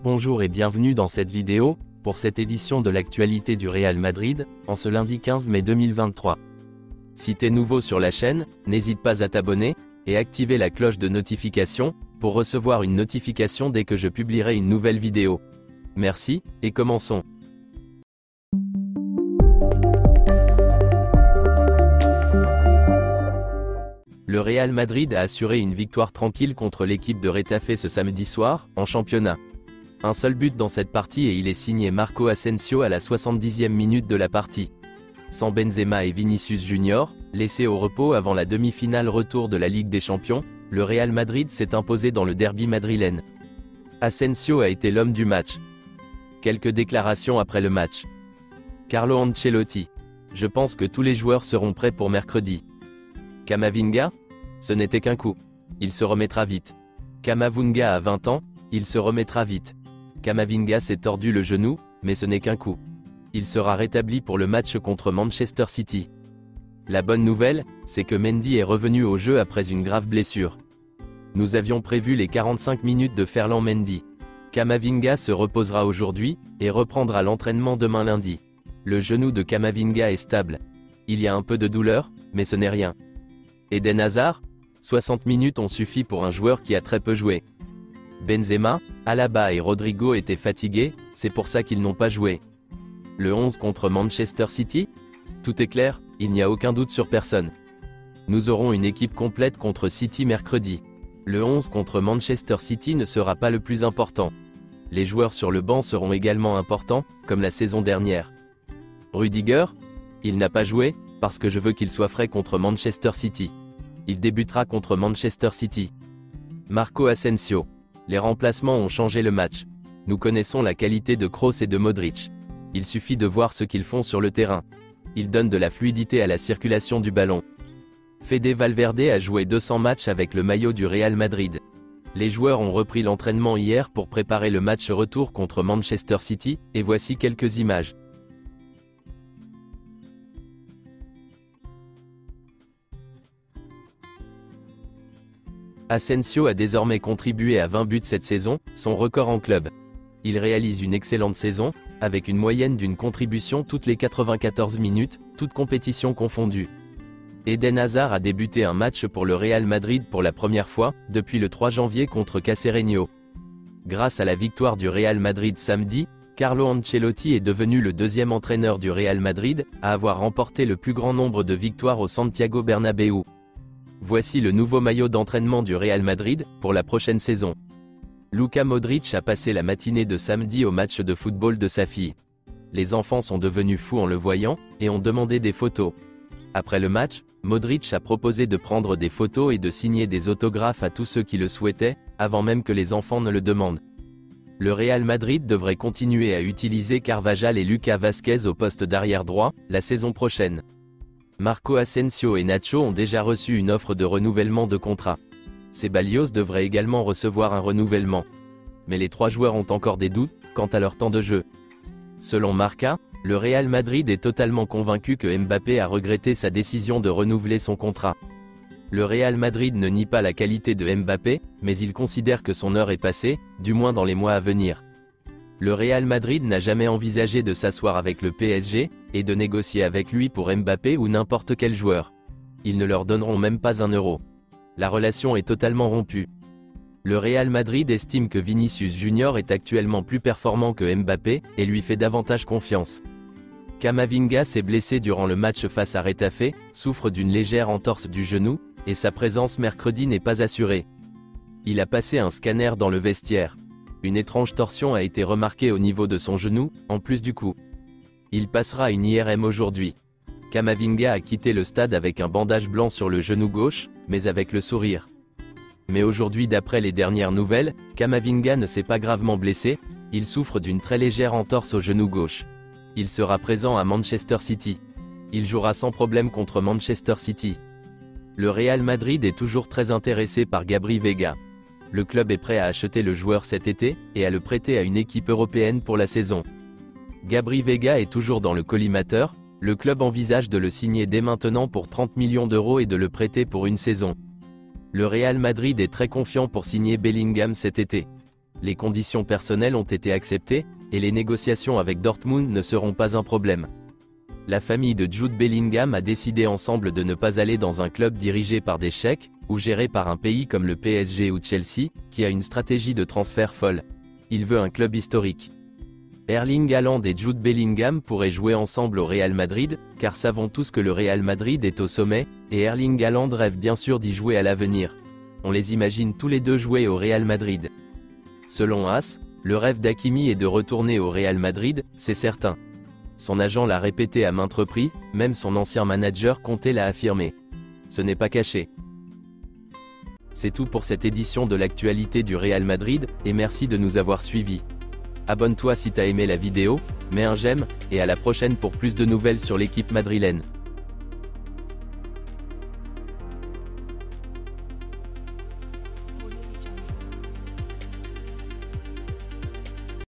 Bonjour et bienvenue dans cette vidéo, pour cette édition de l'actualité du Real Madrid, en ce lundi 15 mai 2023. Si t'es nouveau sur la chaîne, n'hésite pas à t'abonner, et activer la cloche de notification, pour recevoir une notification dès que je publierai une nouvelle vidéo. Merci, et commençons. Le Real Madrid a assuré une victoire tranquille contre l'équipe de Retafe ce samedi soir, en championnat. Un seul but dans cette partie et il est signé Marco Asensio à la 70e minute de la partie. Sans Benzema et Vinicius Junior, laissés au repos avant la demi-finale retour de la Ligue des Champions, le Real Madrid s'est imposé dans le derby madrilène. Asensio a été l'homme du match. Quelques déclarations après le match. Carlo Ancelotti. Je pense que tous les joueurs seront prêts pour mercredi. Camavinga? Ce n'était qu'un coup. Il se remettra vite. Camavinga a 20 ans, il se remettra vite. Camavinga s'est tordu le genou, mais ce n'est qu'un coup. Il sera rétabli pour le match contre Manchester City. La bonne nouvelle, c'est que Mendy est revenu au jeu après une grave blessure. Nous avions prévu les 45 minutes de Ferland Mendy. Camavinga se reposera aujourd'hui, et reprendra l'entraînement demain lundi. Le genou de Camavinga est stable. Il y a un peu de douleur, mais ce n'est rien. Eden Hazard? 60 minutes ont suffi pour un joueur qui a très peu joué. Benzema, Alaba et Rodrigo étaient fatigués, c'est pour ça qu'ils n'ont pas joué. Le 11 contre Manchester City? Tout est clair, il n'y a aucun doute sur personne. Nous aurons une équipe complète contre City mercredi. Le 11 contre Manchester City ne sera pas le plus important. Les joueurs sur le banc seront également importants, comme la saison dernière. Rudiger? Il n'a pas joué, parce que je veux qu'il soit frais contre Manchester City. Il débutera contre Manchester City. Marco Asensio. Les remplacements ont changé le match. Nous connaissons la qualité de Kroos et de Modric. Il suffit de voir ce qu'ils font sur le terrain. Ils donnent de la fluidité à la circulation du ballon. Fede Valverde a joué 200 matchs avec le maillot du Real Madrid. Les joueurs ont repris l'entraînement hier pour préparer le match retour contre Manchester City, et voici quelques images. Asensio a désormais contribué à 20 buts cette saison, son record en club. Il réalise une excellente saison, avec une moyenne d'une contribution toutes les 94 minutes, toutes compétitions confondues. Eden Hazard a débuté un match pour le Real Madrid pour la première fois, depuis le 3 janvier contre Cacereño. Grâce à la victoire du Real Madrid samedi, Carlo Ancelotti est devenu le deuxième entraîneur du Real Madrid à avoir remporté le plus grand nombre de victoires au Santiago Bernabéu. Voici le nouveau maillot d'entraînement du Real Madrid, pour la prochaine saison. Luka Modric a passé la matinée de samedi au match de football de sa fille. Les enfants sont devenus fous en le voyant, et ont demandé des photos. Après le match, Modric a proposé de prendre des photos et de signer des autographes à tous ceux qui le souhaitaient, avant même que les enfants ne le demandent. Le Real Madrid devrait continuer à utiliser Carvajal et Lucas Vázquez au poste d'arrière droit, la saison prochaine. Marco Asensio et Nacho ont déjà reçu une offre de renouvellement de contrat. Ceballos devrait également recevoir un renouvellement. Mais les trois joueurs ont encore des doutes quant à leur temps de jeu. Selon Marca, le Real Madrid est totalement convaincu que Mbappé a regretté sa décision de renouveler son contrat. Le Real Madrid ne nie pas la qualité de Mbappé, mais il considère que son heure est passée, du moins dans les mois à venir. Le Real Madrid n'a jamais envisagé de s'asseoir avec le PSG, et de négocier avec lui pour Mbappé ou n'importe quel joueur. Ils ne leur donneront même pas un euro. La relation est totalement rompue. Le Real Madrid estime que Vinicius Junior est actuellement plus performant que Mbappé, et lui fait davantage confiance. Camavinga s'est blessé durant le match face à Retafe, souffre d'une légère entorse du genou, et sa présence mercredi n'est pas assurée. Il a passé un scanner dans le vestiaire. Une étrange torsion a été remarquée au niveau de son genou, en plus du cou. Il passera une IRM aujourd'hui. Camavinga a quitté le stade avec un bandage blanc sur le genou gauche, mais avec le sourire. Mais aujourd'hui, d'après les dernières nouvelles, Camavinga ne s'est pas gravement blessé, il souffre d'une très légère entorse au genou gauche. Il sera présent à Manchester City. Il jouera sans problème contre Manchester City. Le Real Madrid est toujours très intéressé par Gabri Veiga. Le club est prêt à acheter le joueur cet été, et à le prêter à une équipe européenne pour la saison. Gabri Veiga est toujours dans le collimateur, le club envisage de le signer dès maintenant pour 30 millions d'euros et de le prêter pour une saison. Le Real Madrid est très confiant pour signer Bellingham cet été. Les conditions personnelles ont été acceptées, et les négociations avec Dortmund ne seront pas un problème. La famille de Jude Bellingham a décidé ensemble de ne pas aller dans un club dirigé par des cheikhs, ou géré par un pays comme le PSG ou Chelsea, qui a une stratégie de transfert folle. Il veut un club historique. Erling Haaland et Jude Bellingham pourraient jouer ensemble au Real Madrid, car savons tous que le Real Madrid est au sommet, et Erling Haaland rêve bien sûr d'y jouer à l'avenir. On les imagine tous les deux jouer au Real Madrid. Selon AS, le rêve d'Hakimi est de retourner au Real Madrid, c'est certain. Son agent l'a répété à maintes reprises, même son ancien manager Conte l'a affirmé. Ce n'est pas caché. C'est tout pour cette édition de l'actualité du Real Madrid, et merci de nous avoir suivis. Abonne-toi si t'as aimé la vidéo, mets un j'aime, et à la prochaine pour plus de nouvelles sur l'équipe madrilène.